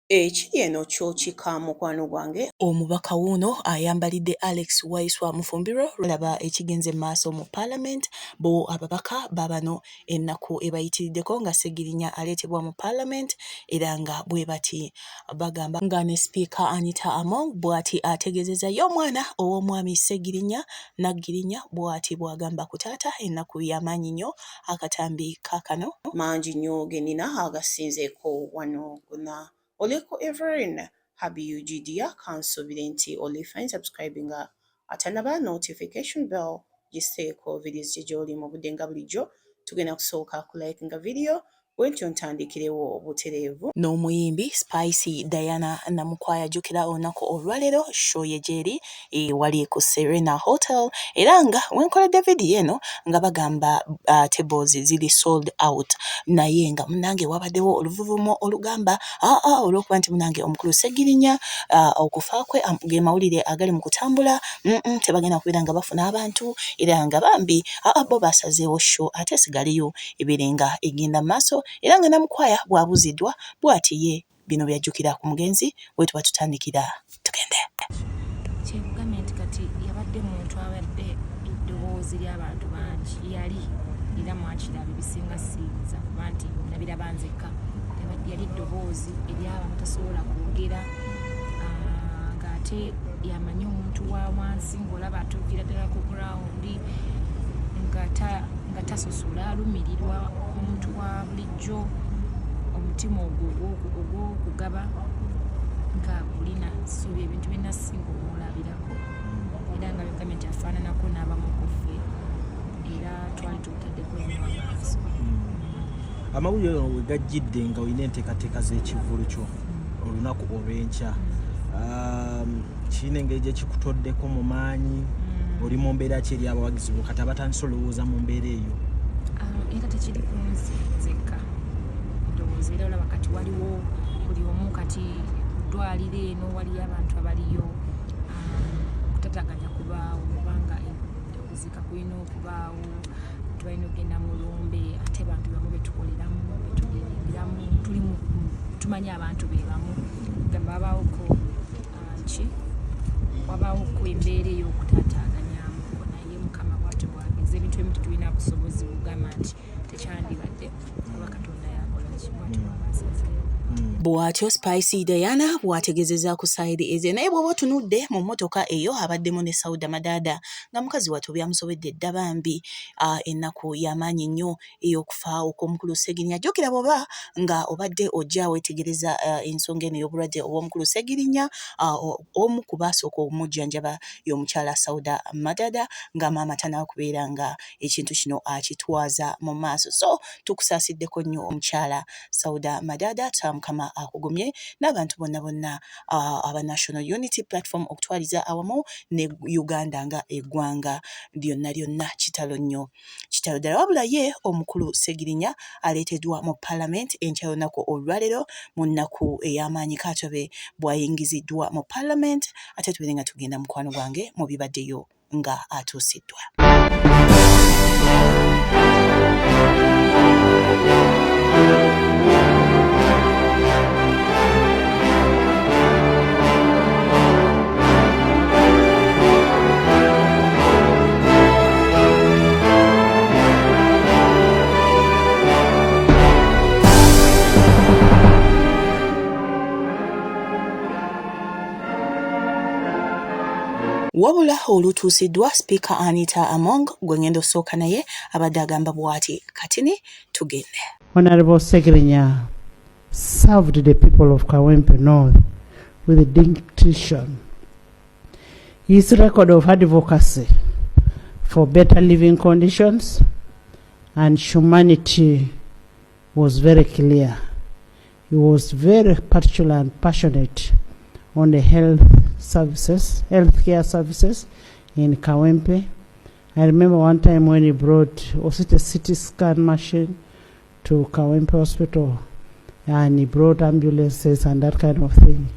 Ekiri eno kyo kika mukwano gwange. Omubaka wuno ayambalidde Alex Waiswa Mufumbiro laba ekigenze maaso mu Parliament bo ababaka babano ennaku ebayitiriddeko nga Ssegirinya aleetebwa mu Parliament era nga bwe bati bagamba nga ne Speaker Anita Among bw'ati ategeezezza y'omwana ow'omwami Ssegirinya Naggirinya bw'ati bw'agamba ku taata ennaku y'amaanyi nnyo akatambi kaakano mangi nnyo ge nina agasinzeeko wano gonna. Oliko Everine Habiyu Judicial kansuubire nti olifine subscribing atanaba notification bell giseeko videos gye gy'oli mu budde nga bulijjo tugenda kusooka kulikinga video bwentyo ntandikirewo obutereevu. N'omuyimbi Spicy Diana Namukwaya jjukira olunaku olwaleero show ye gyeri wali ku Serena Hotel era nga wenkoledde video eno nga bagamba tables ziri sold out naye nga munange wabaddewo oluvuvumo olugamba olw'okuba nti munange omukulu Ssegirinya okufa kwe ge mawulire agali mu kutambula tebagenda kubeera nga bafuna abantu era nga bambi bo basazeewo show ate sigaliyo ebirenga egenda mu maaso era nga Namukwaya bw'abuziddwa bw'ati ye bino byajjukira ku mugenzi we tuba tutandikira tugende. Kyekugambye nti kati yabadde muntu abadde eddoboozi ly'abantu bangi yali era mwakiraba ebisinga siiza kuba nti nabiraba nzekka yali eddoboozi ery'abantu tasobola kwogera ng'ate yamanyi omuntu wa wansi ng'olaba atuukira ddala ku gurawundi nga tasosola alumirirwa omuntu wa bulijjo omutima ogw'okugaba nga gulina so ebintu byonna singa omulabirako era nga bigambye nti afaananako n'abamu ku ffe era twali tubutaddeko emaaso. Amawulire we gajjidde nga olina enteekateeka z'ekivvulu kyo olunaku olw'enkya kirina engeri gye kikutoddeko mu maanyi oli mu mbeera ki eri abawagizi bo kati abatandise olowooza mu mbeera eyo era tekiri ku nsi nzekka ndowooza era olaba kati waliwo buli omu kati ddwaliro eno waliyo abantu abaliyo okutataganya kubaawo obanga okuzika kulina okubaawo tubalina okugenda mu lumbe ate bantu bamu betukoleramu betugenderamu tumanyi abantu be bamu gamba wabaawoko wabaawoko embeera ey'okutaataaganyamu naye mukama bw'ati bwageza ebintu ebimu tetulina busobozi bugamba nti tekyandibadde kuba katonda yakola ki bw'ati bw'abasazeewo. Bw'atyo Spicy Diana bw'ategeezezza ku sayidi ezo naye bw'oba otunudde mu mmotoka eyo abaddemu ne Sauda Madada nga mukazi wattu byamusobedde dda bambi ennaku y'amaanyi nnyo ey'okufa okw'omukulu Ssegirinya. Jjukira bw'oba nga obadde ojja weetegereza ensonga eno y'obulwadde obw'omukulu Ssegirinya omu ku baasooka omujjanjaba y'omukyala Sauda Madada nga maama tanaakubeera nga ekintu kino akitwaza mu maaso so tukusaasiddeko nnyo omukyala Sauda Madada mukama akugumye n'abantu bonna aba National Unity Platform okutwaliza awamu ne Uganda nga eggwanga lyonna kitalo nnyo kitalo ddala wabula ye omukulu Ssegirinya aleeteddwa mu Parliament enkya y'olunaku olwaleero mu nnaku ey'amaanyi kaatobe bw'ayingiziddwa mu Parliament ate tubeere nga tugenda mukwano gwange mu bibaddeyo nga atuusiddwa. Wabula olutuusiddwa Speaker Anita Among gwe ngenda osooka naye abadde agamba bw'ati katini tugende. Honorable Ssegirinya served the people of Kawempe North with distinction. His record of advocacy for better living conditions and humanity was very clear. He was very particular and passionate on the healthcare services in Kawempe. I remember one time when he brought, was it a CT scan machine to Kawempe Hospital, and he brought ambulances and that kind of thing.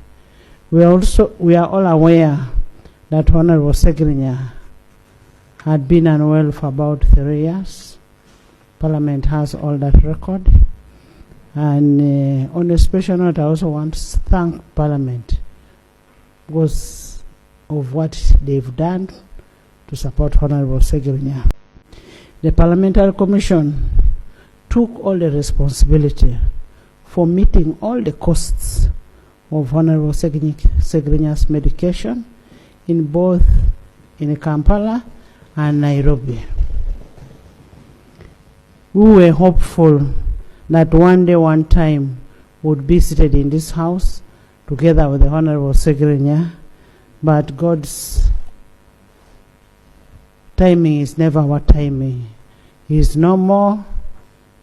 We are all aware that Honorable Ssegirinya had been unwell for about 3 years. Parliament has all that record. And on a special note, I also want to thank Parliament because of what they've done to support Honorable Ssegirinya. The Parliamentary Commission took all the responsibility for meeting all the costs of Honorable Ssegirinya's medication in both in Kampala and Nairobi. We were hopeful that one day, one time, would be seated in this house together with the Honorable Ssegirinya, but God's timing is never our timing. He is no more.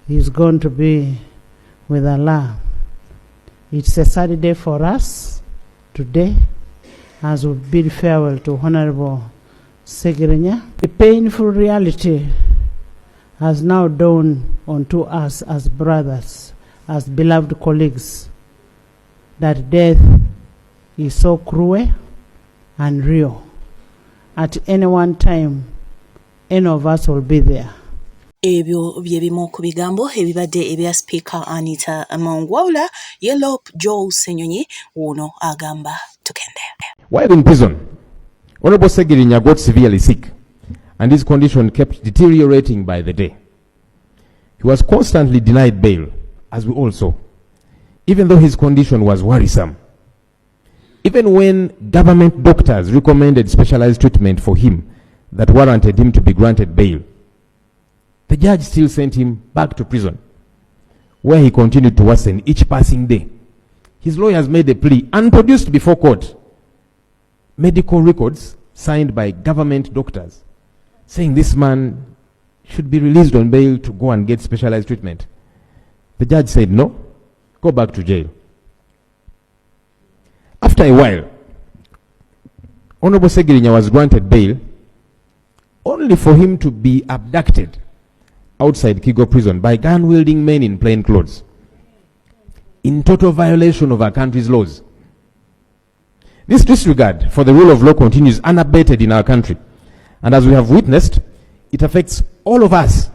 He is going to be with Allah. It's a sad day for us today as we bid farewell to Honorable Ssegirinya. The painful reality has now dawned onto us as brothers, as beloved colleagues, that death is so cruel and real. At any one time, any of us will be there. Ebyo byebimu ku bigambo ebibadde ebya Speaker Anita Muwala Yellow Joe Senyonyi wono agamba tukende. While in prison, Honorable Ssegirinya got severely sick and his condition kept deteriorating by the day. He was constantly denied bail, as we all saw, even though his condition was worrisome. Even when government doctors recommended specialized treatment for him that warranted him to be granted bail, the judge still sent him back to prison, where he continued to worsen each passing day. His lawyers made a plea and produced before court medical records signed by government doctors saying this man should be released on bail to go and get specialized treatment. The judge said, no, go back to jail. After a while, Honorable Ssegirinya was granted bail only for him to be abducted outside Kigo prison by gun-wielding men in plain clothes, in total violation of our country's laws. This disregard for the rule of law continues unabated in our country, and as we have witnessed, it affects all of us,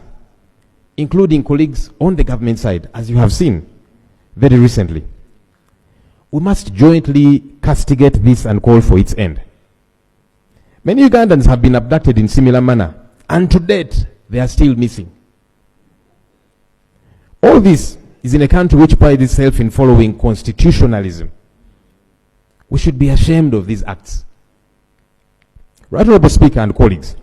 including colleagues on the government side, as you have seen very recently. We must jointly castigate this and call for its end. Many Ugandans have been abducted in similar manner, and to date, they are still missing. All this is in a country which prides itself in following constitutionalism. We should be ashamed of these acts. Right, Honorable Speaker and colleagues,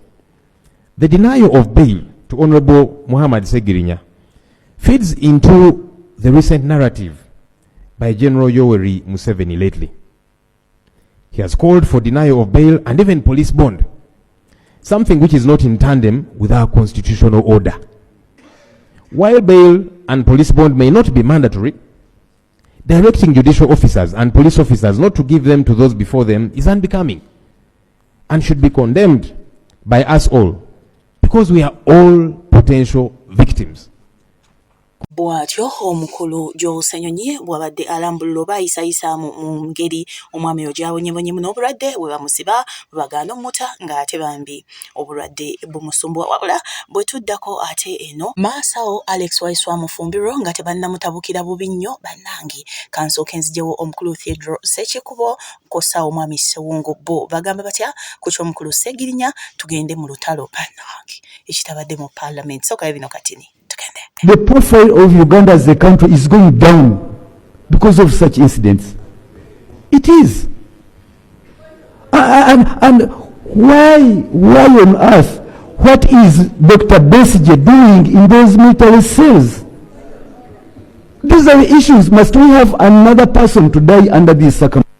the denial of bail to Honorable Muhammad Ssegirinya feeds into the recent narrative by General Yoweri Museveni lately. He has called for denial of bail and even police bond, something which is not in tandem with our constitutional order. While bail and police bond may not be mandatory, directing judicial officers and police officers not to give them to those before them is unbecoming and should be condemned by us all, because we are all potential victims. Bwatyo omukulu Joe Senyonyi bwabadde alambulula oba ayisayisa mu ngeri omwami oyo gy'abonyebonyemu n'obulwadde bwe bamusiba bagaana omuta ng'ate bambi obulwadde bumusumbuwa. Wabula bwe tuddako ate eno maasawo Alex Waiswa Mufumbiro nga tebannamutabukira bubi nnyo bannange kansooke nzijewo omukulu Theodore Ssekikubo kossa omwami Ssewungu bo bagamba batya ku ky'omukulu Ssegirinya tugende mu lutalo bannange ekitabadde mu Parliament soka bino katini. The profile of Uganda as a country is going down because of such incidents. It is. And why on earth, what is Dr. Besigye doing in those military cells? These are the issues. Must we have another person to die under these circumstances?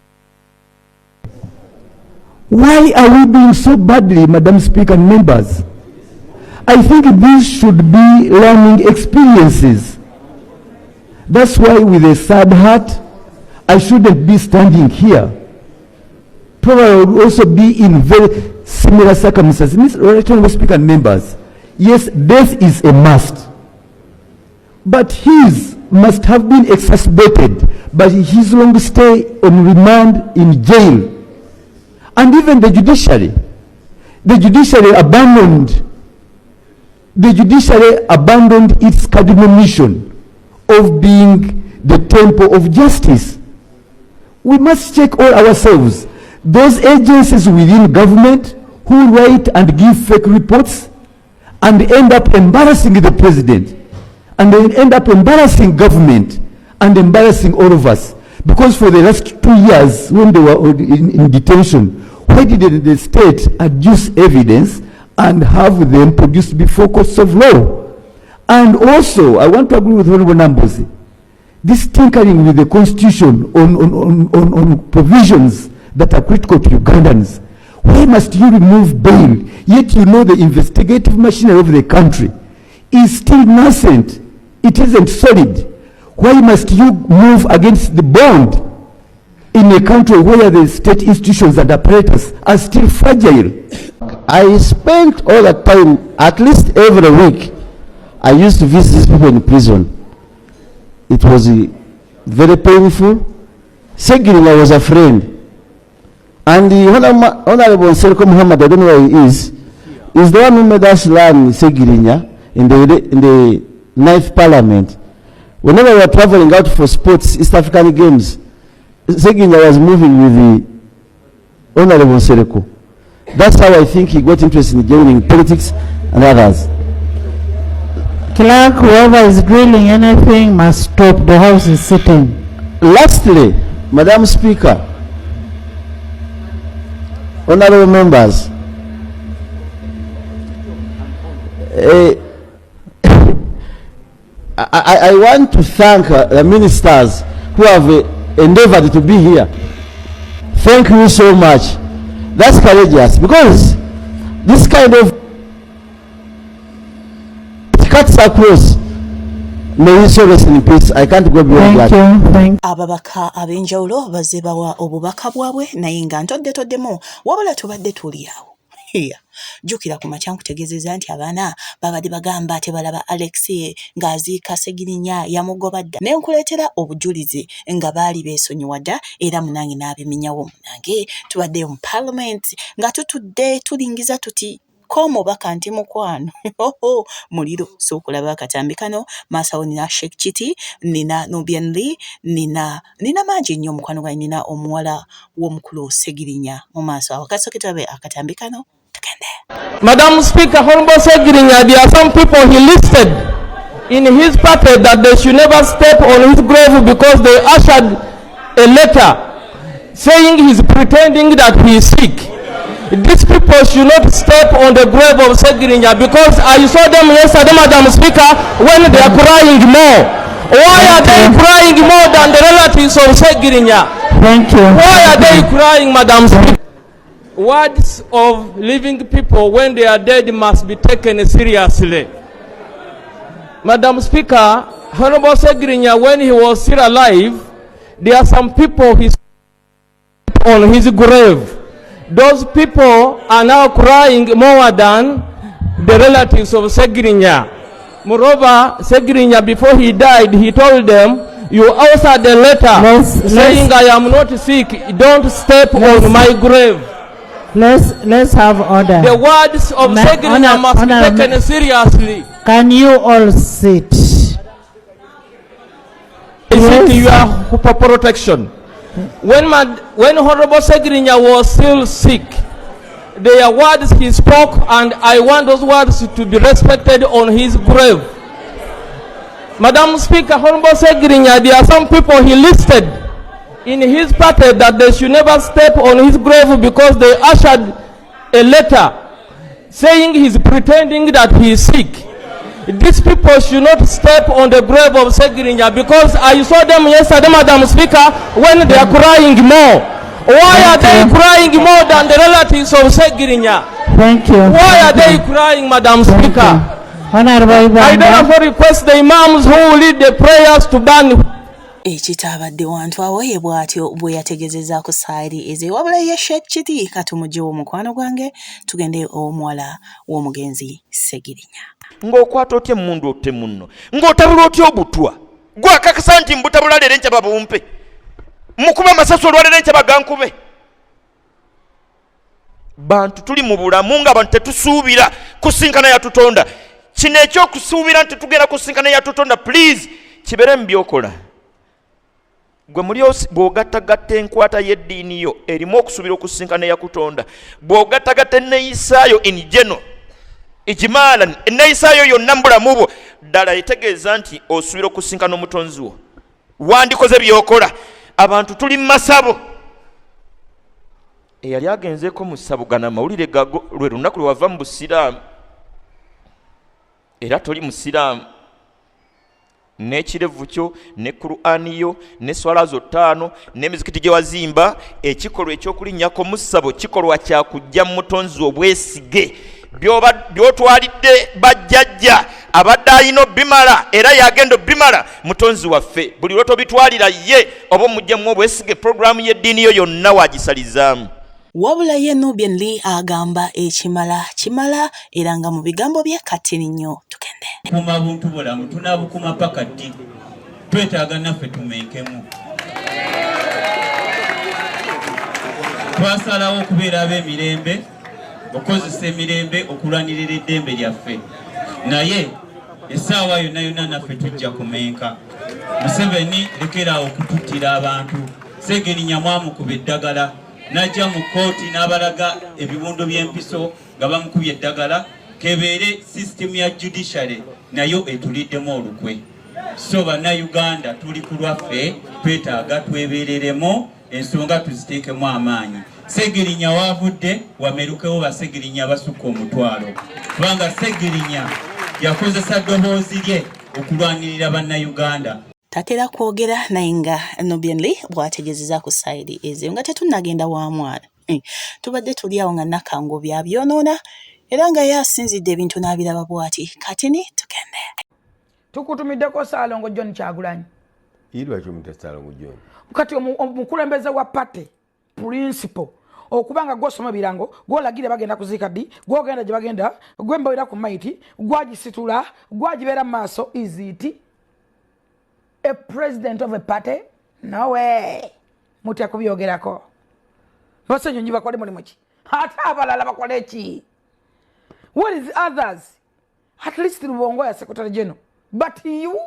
Why are we doing so badly, Madam Speaker and members? I think these should be learning experiences. That's why with a sad heart, I shouldn't be standing here. Probably I would also be in very similar circumstances. Honorable Speaker and members, yes, death is a must. But his must have been exacerbated by his long stay on remand in jail. And even the judiciary abandoned its cardinal mission of being the temple of justice. We must check all ourselves. Those agencies within government who write and give fake reports and end up embarrassing the president, and then end up embarrassing government and embarrassing all of us. Because for the last 2 years when they were in detention, why did the state adduce evidence and have them produced before courts of law? And also, I want to agree with Honorable Nambozi, this tinkering with the constitution on provisions that are critical to Ugandans. Why must you remove bail, yet you know the investigative machinery of the country is still nascent, it isn't solid? Why must you move against the bond in a country where the state institutions and apparatus are still fragile? I spent all the time, at least every week, I used to visit these people in prison. It was very painful. Ssegirinya was a friend. And the Honorable Nsereko Muhammad, I don't know where he is the one who made us learn Ssegirinya in the 9th Parliament. Whenever we were traveling out for sports, East African Games, Ssegirinya was moving with the Honorable Nsereko. That's how I think he got interested in joining politics and others. Clerk, whoever is drilling anything must stop. The House is sitting. Lastly, Madam Speaker, honorable members, I want to thank the ministers who have endeavored to be here. Thank you so much. That's courageous, because this kind of cuts across. May you so rest in peace. I can't go beyond that. Thank you. Ababaka ab'enjawulo bazze bawa obubaka bwabwe naye nga ntodde-toddemu wabula tubadde tuli awo. Jjukira ku makya nkutegeezezza nti abaana babadde bagamba tebalaba Alex ng'aziika Ssegirinya yamugoba dda ne nkuleetera obujulizi nga baali beesonyiwa dda era munange n'abiminyawo. Munange tubadde mu Parliament nga tutudde tulingiza tuti komubaka nti mukwano muliro sookulaba akatambi kano maasawo nina Sheikh Chiti, nina Nubian Lee, nina mangi nnyo mukwano gwange, nina omuwala w'omukulu Ssegirinya mu maaso awo. Kasooke tulabe akatambi kano tugende. Madam Speaker, Honorable Ssegirinya, there are some people he listed in his party that they should never step on his grave because they ushered a letter saying he's pretending that he is sick. These people should not step on the grave of Ssegirinya because I saw them yesterday, Madam Speaker, when they are crying more. Why are they crying more than the relatives of Ssegirinya? Thank you. Why are they crying, Madam Speaker? Words of living people when they are dead must be taken seriously. Madam Speaker, Honorable Ssegirinya, when he was still alive, there are some people he on his grave. Those people are now crying more than the relatives of Ssegirinya. Moreover, Ssegirinya, before he died, he told them, you authored a letter saying I am not sick, don't step on my grave. Let's have order. The words of Ssegirinya must be taken seriously. Can you all sit? Yes. You are for protection. When Honorable Ssegirinya was still sick, there are words he spoke, and I want those words to be respected on his grave. Madam Speaker, Honorable Ssegirinya, there are some people he listed in his party that they should never step on his grave because they ushered a letter saying he's pretending that he is sick. These people should not step on the grave of Ssegirinya because I saw them yesterday, Madam Speaker, when they are crying more. Why are they crying more than the relatives of Ssegirinya? Thank you. Why are they crying, Madam Speaker? I therefore request the imams who will lead the prayers to ban. Ekitabadde wantu awo ye bw'atyo bwe yategeezezza ku saayiri eze wabula ye Sheikh Chiti katumugye w'omukwano gwange tugende omuwala w'omugenzi Ssegirinya. Ng'okwata otya emmundu otte munno ng'otabula otya obutwa gwakakasa nti mbutabula leero enkya babumpe mukuba amasaso olwaleero enkya bagankube. Bantu tuli mu bulamu ng'abantu tetusuubira kusinkana yatutonda. Kino ekyokusuubira nti tugenda kusinkana yatutonda, please kibere mu byokola gwe muli bw'ogattagatta enkwata y'eddiini yo erimu okusuubira okusinkana ya Kutonda, bw'ogattagatta enneeyisaayo in general ijimaalan, enneeyisaayo yonna mu bulamu bwo ddala etegeeza nti osuubira okusinkana omutonzi wo. Wandikoze byokola. Abantu tuli mu masabo. Eyali agenzeeko mu ssabugana amawulire gago lwe lunaku lwe wava mu busiraamu era toli musiraamu, n'ekirevu kyo ne Qur'ani yo ne swala zo 5 n'emizikiti gye wazimba, ekikolwa ekyokulinnyako mu ssabo kikolwa kya kujja mu mutonzi obwesige by'otwalidde bajjajja abadde ayina bimala era yagenda bimala mutonzi waffe. Buli lwe tobitwalira ye oba omuggyemu obwesige, programu y'eddiini yo yonna wagisalizaamu. Wabula ye Nubian Lee agamba ekimala kimala era nga mu bigambo bye katini nnyo. Tugende kuma buntu bulamu tunabukuma paka ddi twetaaga naffe tumenkemu. Twasalawo okubeera ab'emirembe, okozesa emirembe okulwanirira eddembe lyaffe, naye essaawa yonna yonna naffe tujja kumenka. Museveni lekeraawo okututtira abantu. Ssegirinya mwamukuba eddagala najja mu kooti n'abalaga ebibundo by'empiso nga bamukubye eddagala, kebeere sisitemu ya judicial nayo etuliddemu olukwe. So bannayuganda tuli ku lwaffe, twetaaga twebeereremu ensonga tuziteekemu amaanyi. Ssegirinya waavudde wamerukewo Bassegirinya basukka omutwalo, kubanga Ssegirinya yakozesa ddoboozi lye okulwanirira bannayuganda. Tatera kwogera naye nga Nubian Lee bw'ategeezezza ku sayidi ezo nga tetunnagenda wa mwana. Tubadde tuli awo nga Nakango byabyonoona era nga yasinzidde ebintu n'abiraba bw'ati. Katini tugende. Tukutumiddeko Ssaalongo John Kyagulanyi. Lwaki omuyita Ssaalongo John? Kati omukulembeze wa pate principal okubanga gw'osoma birango gw'olagire bagenda kuziika ddi, gw'ogenda gye bagenda, gw'embawira ku maiti, gwagisitula, gwagibeera mu maaso. Is it a president of a party? No way. Mutya kubyogerako. Basenyonyi bakole mulimu ki? Ate abalala bakole ki? What is others? At least Lubongo ya Secretary General. But you?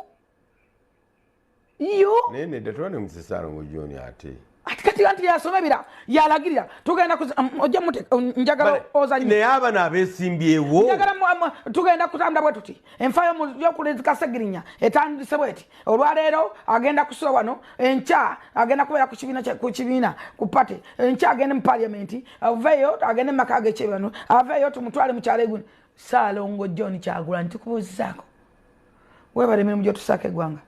Nene detwane Ssaalongo John ate. Kati anti yasoma bira yalagirira tugenda ojja mute njagala ozanyi ne abana abesimbyewo njagala tugenda kutambula bwe tuti enfayo mu yokulezika Ssegirinya etandise bweti olwaleero agenda kusula wano encha agenda kubeera ku kibiina ku party encha agenda mu parliament aveyo agenda makaga ekibano aveyo tumutwale mu kyalo eguni. Ssaalongo John Kyagulanyi tukubuuzizaako webale emirimu gyotusaako eggwanga.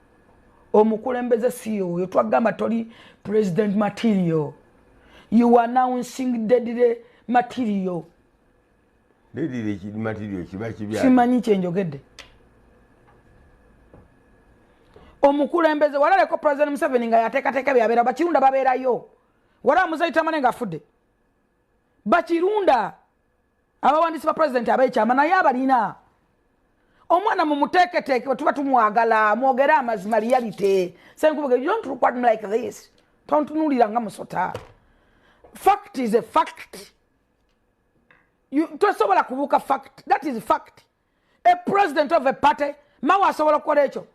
Omukulembeze CEO yo twagamba toli president material. You are announcing deadly material. Deadly material kiba kibya. Simanyi kyenjogedde. Omukulembeze walaleko president Museveni nga yateekateeka byabeera Bakirunda babeerayo. Wala Muzaita Manenga afudde. Bakirunda abawandisi ba president abeekyama naye abalina. Omwana mumuteeketeeke tuba tumwagala mwogera amazima reality. Senkubage, you don't look at me like this. Tontunulira nga musota. Fact is a fact. You tosobola kubuka fact. That is fact. A president of a party mawa asobola kukola ekyo.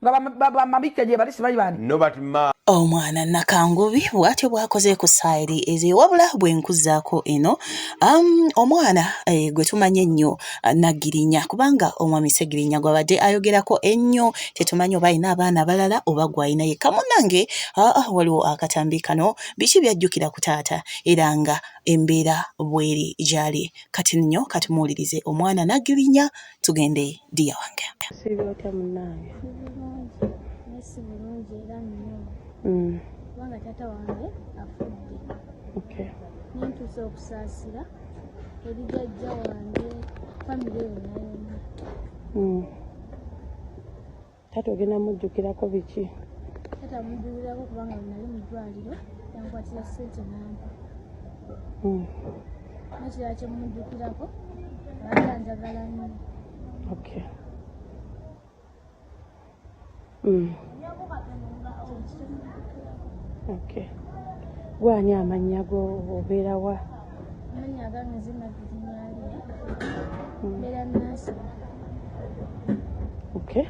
Nga mabike gye bali simanyi bani. No but ma Omwana Nakangubi bw'atyo bw'akoze ku sayidi ezo wabula bwenkuzaako eno omwana gwe tumanye ennyo Ssegirinya kubanga omwami Ssegirinya gw'abadde ayogerako ennyo tetumanyi oba alina abaana abalala oba gw'alina yekka. Munnange waliwo akatambi kano biki byajjukira ku taata era nga embeera bweri gyali. Kati nnyo katumuwulirize omwana Ssegirinya tugende diya wange. Sibirunji munnange. Sibirunji era nnyo. Kubanga taata wange afudde. Okay. Nintuuse okusaasira eri jjajja wange famire yonna yonna. Taata ogenda mujjukirako biki? Taata mujjukirako kubanga nali mu ddwaliro yankwatira ssente n'ampa. Nakirala kye mujjukirako abadde anjagala nnyo. Okay. Okay. Gwani amannya go obeera wa? Amannya gange Ssegirinya. Mbeera Nansana. Okay.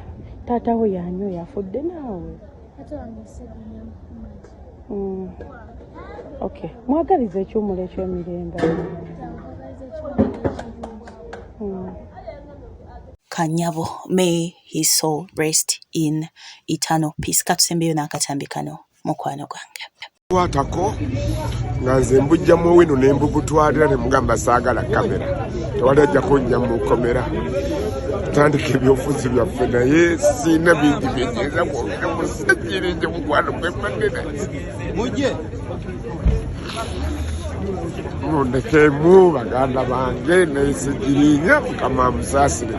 taata we yanyo yafudde naawe. Taata wange Ssegirinya Muhammad. Okay, mwagaliza ekyumula eky'emirembe. Mwagaliza ekyumula ekirungi. Kanyabo, may his soul rest in eternal peace. Katusembeyo n'akatambi kano mukwano gwange. Watako nga nze mbujjamu wino ne mbubutwalira ne mugamba saagala kamera. Tewali ajja kunnya mu komera. Tutandika ebyobufuzi byaffe naye siina bingi byenjeza kwogera mu Ssegirinya mukwano gwe mmanena. Mujje. Mundekemu baganda bange ne Ssegirinya Mukama amusaasire.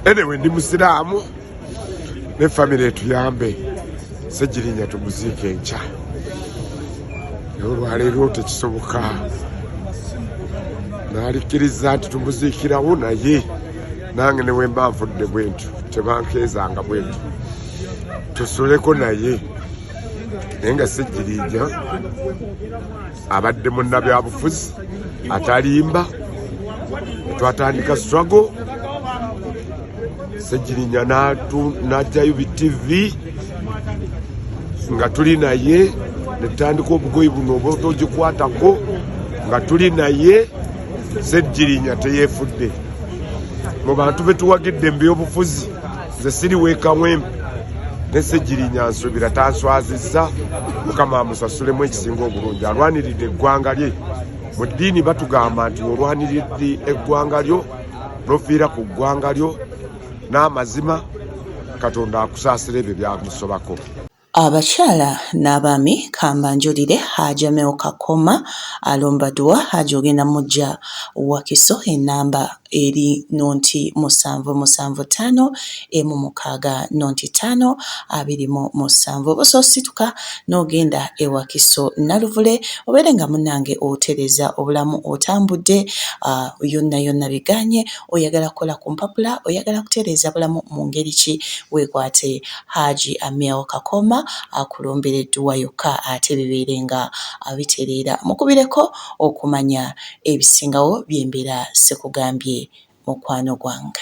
Anyway, ndi Musiraamu ne famire etuyambe Ssegirinya tumuziike enkya. Olwaleero tekisoboka. Naalikkiriza nti tumuziikirawo naye nange ne wemba nfudde bwentu tebankeezanga bwentu. Tusuleko naye naye nga Ssegirinya abadde munnabyabufuzi atalimba. Twatandika struggle. Ssegirinya n'ajjayo BTV nga tuli naye ne tutandika obugoyi buno oba togikwatako nga tuli naye. Ssegirinya teyeefudde. Mu bantu be tuwagidde mbyobufuzi nze siri weekawempe ne Ssegirinya nsuubira tanswazizza. Mukama amusasulemu ekisinga obulungi. Alwaniridde eggwanga lye. Mu ddiini batugamba nti olwaniridde eggwanga lyo n'ofiira ku ggwanga lyo n'amazima Katonda akusaasira ebyo byamusobako. Abakyala n'abaami kambanjulire Hajameo Kakoma alomba dua Haji ogenda mujja Wakiso enamba eri nonti 775 M6 nonti 5 207 bososituka n'ogenda Wakiso Naluvule obeere nga munnange otereza obulamu otambudde yonna biganye oyagala kukola ku mpapula oyagala kutereza bulamu mu ngeri ki weekwate Haji Ameo Kakoma akulombera edduwa yokka ate bibeere nga abitereera mukubireko okumanya ebisingawo byembeera sekugambye mukwano gwange.